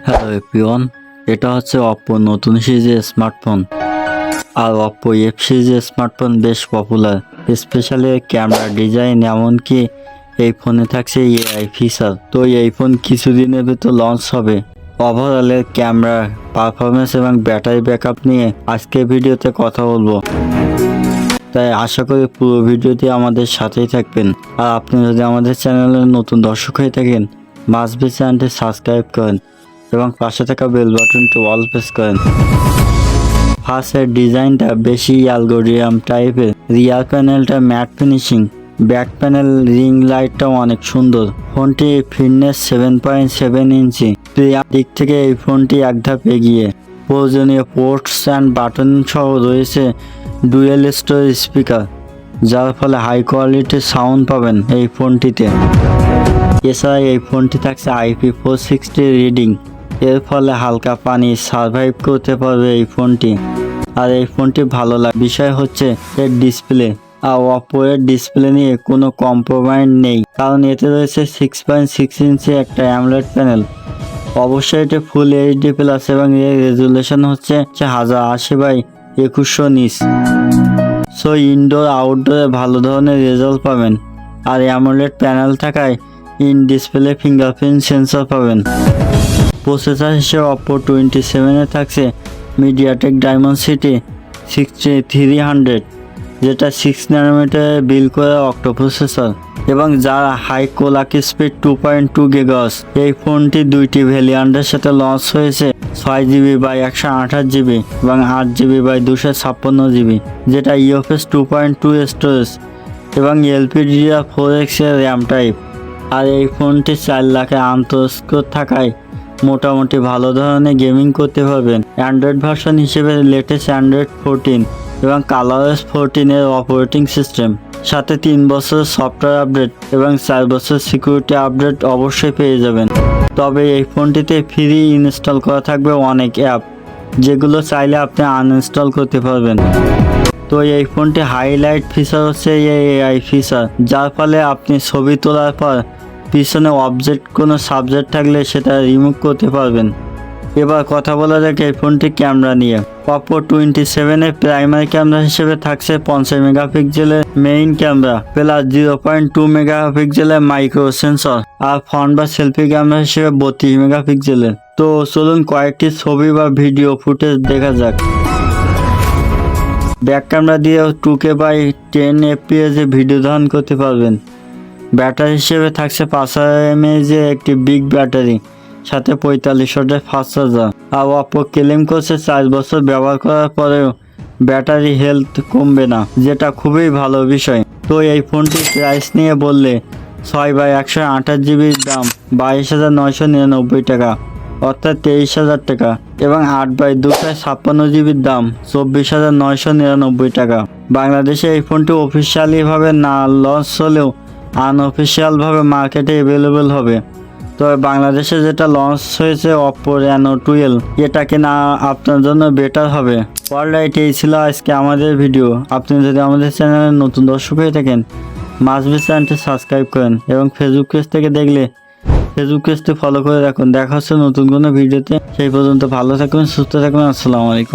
Hello everyone, এটা হচ্ছে Oppo নতুন সিরিজের স্মার্টফোন। আর অপ্পো এফ সিরিজের স্মার্টফোন বেশ পপুলার, স্পেশালি ক্যামেরা ডিজাইন, এমনকি এই ফোনে থাকছে এআই ফিচার। তো এই ফোন কিছুদিনের ভিতর লঞ্চ হবে। ওভারঅলের ক্যামেরা পারফরমেন্স এবং ব্যাটারি ব্যাকআপ নিয়ে আজকে ভিডিওতে কথা বলবো, তাই আশা করি পুরো ভিডিওটি আমাদের সাথেই থাকবেন। আর আপনি যদি আমাদের চ্যানেলের নতুন দর্শক হয়ে থাকেন, মাস্ট বি চ্যানেলটি সাবস্ক্রাইব করেন এবং পাশে থাকা বেল বাটনটি অল প্রেস করেন। ফার্স্টের ডিজাইনটা বেশি অ্যালগোরিদম টাইপের, রিয়ার প্যানেলটা matte finishing, back panel ring লাইটটাও অনেক সুন্দর। ফোনটি ফিটনেস 7.7 ইঞ্চি, দিক থেকে এই ফোনটি এক ধাপ এগিয়ে। প্রয়োজনীয় পোর্টস অ্যান্ড বাটন সহ রয়েছে ডুয়েল স্টোরেজ স্পিকার, যার ফলে হাই কোয়ালিটির সাউন্ড পাবেন এই ফোনটিতে। এছাড়া এই ফোনটি থাকছে IP460 রিডিং, এর ফলে হালকা পানি সার্ভাইভ করতে পারবে এই ফোনটি। আর এই ফোনটি ভালো লাগে বিষয় হচ্ছে এর ডিসপ্লে। আর অপ্পো এর ডিসপ্লে নিয়ে কোনো কম্প্রোমাইজ নেই, কারণ এতে রয়েছে 6.6 ইঞ্চি একটা অ্যামোলেড প্যানেল। অবশ্যই এটি ফুল এইচডি প্লাস এবং এর রেজুলেশন হচ্ছে 1080x2100 নিচ। সো ইনডোর আউটডোরে ভালো ধরনের রেজাল্ট পাবেন। আর অ্যামোলেড প্যানেল থাকায় ইন ডিসপ্লে ফিঙ্গারপ্রিন্ট সেন্সর পাবেন। প্রসেসর হিসেবে অপ্পো 27 থাকছে মিডিয়াটেক ডায়মেনসিটি 6300, যেটা 6 ন্যানোমিটারে বিল্ড করা অক্টো প্রসেসর এবং যার হাই ক্লক স্পিড 2.2 GHz। এই ফোনটি দুইটি ভ্যারিয়েন্টের সাথে লঞ্চ হয়েছে, 6GB বাই 128GB এবং 8GB বাই 256GB, যেটা ইউএফএস 2.2 স্টোরেজ এবং LPDDR4X এর র্যাম টাইপ। আর এই ফোনটি 4 লাখের আন্তঃস্কোর থাকায় মোটামুটি ভালো ধরনের গেমিং করতে পারবেন। অ্যান্ড্রয়েড ভার্সন হিসেবে লেটেস্ট অ্যান্ড্রয়েড 14 এবং ColorOS 14 এর অপারেটিং সিস্টেম, সাথে 3 বছরের সফটওয়্যার আপডেট এবং 4 বছর সিকিউরিটি আপডেট অবশ্যই পেয়ে যাবেন। তবে এই ফোনটিতে ফ্রি ইনস্টল করা থাকবে অনেক অ্যাপ, যেগুলো চাইলে আপনি আনইনস্টল করতে পারবেন। তো এই ফোনটি হাইলাইট ফিচার হচ্ছে এআই ফিচার, যার ফলে আপনি ছবি তোলার পর পিছনে অবজেক্ট কোনো সাবজেক্ট থাকলে সেটা রিমুভ করতে পারবেন। এবার কথা বলা যাক এই ফোনটি ক্যামেরা নিয়ে। অপ্পো 27 এর প্রাইমারি ক্যামেরা হিসেবে থাকছে 50 মেগাপিক্সেলের মেইন ক্যামেরা প্লাস 0.2 মেগাপিক্সেলের মাইক্রো সেন্সর, আর ফ্রন্ট বা সেলফি ক্যামেরা হিসেবে 32 মেগাপিক্সেলের। তো চলুন কয়েকটি ছবি বা ভিডিও ফুটেজ দেখা যাক। ব্যাক ক্যামেরা দিয়ে 2K by 10 FPS A video ধারণ করতে পারবেন। ব্যাটারি হিসেবে থাকছে 5000 mAh একটি বিগ ব্যাটারি, সাথে 45 ওয়াটের ফাস্ট চার্জার। আর অপ্পো ক্লেম করছে 4 বছর ব্যবহার করার পরেও ব্যাটারি হেলথ কমবে না, যেটা খুবই ভালো বিষয়। তো এই ফোনটির প্রাইস নিয়ে বললে 6/128GB দাম 22,999 টাকা, অর্থাৎ 23,000 টাকা, এবং 8/256GB দাম 24,999 টাকা। বাংলাদেশে এই ফোনটি অফিসিয়ালিভাবে না লঞ্চ হলেও আনঅফিসিয়ালভাবে মার্কেটে অ্যাভেলেবেল হবে। তবে বাংলাদেশে যেটা লঞ্চ হয়েছে অপ্পো রেনো 12, এটা কিনা আপনার জন্য বেটার হবে। অলরাইট, এই ছিল আজকে আমাদের ভিডিও। আপনি যদি আমাদের চ্যানেলে নতুন দর্শক হয়ে থাকেন, মাস্ট বি চ্যানেলটি সাবস্ক্রাইব করেন এবং ফেসবুক পেজ থেকে দেখলে ফেসবুক পেজটি ফলো করে রাখুন। দেখা হচ্ছে নতুন কোনো ভিডিওতে। সেই পর্যন্ত ভালো থাকবেন, সুস্থ থাকবেন। আসসালামু আলাইকুম।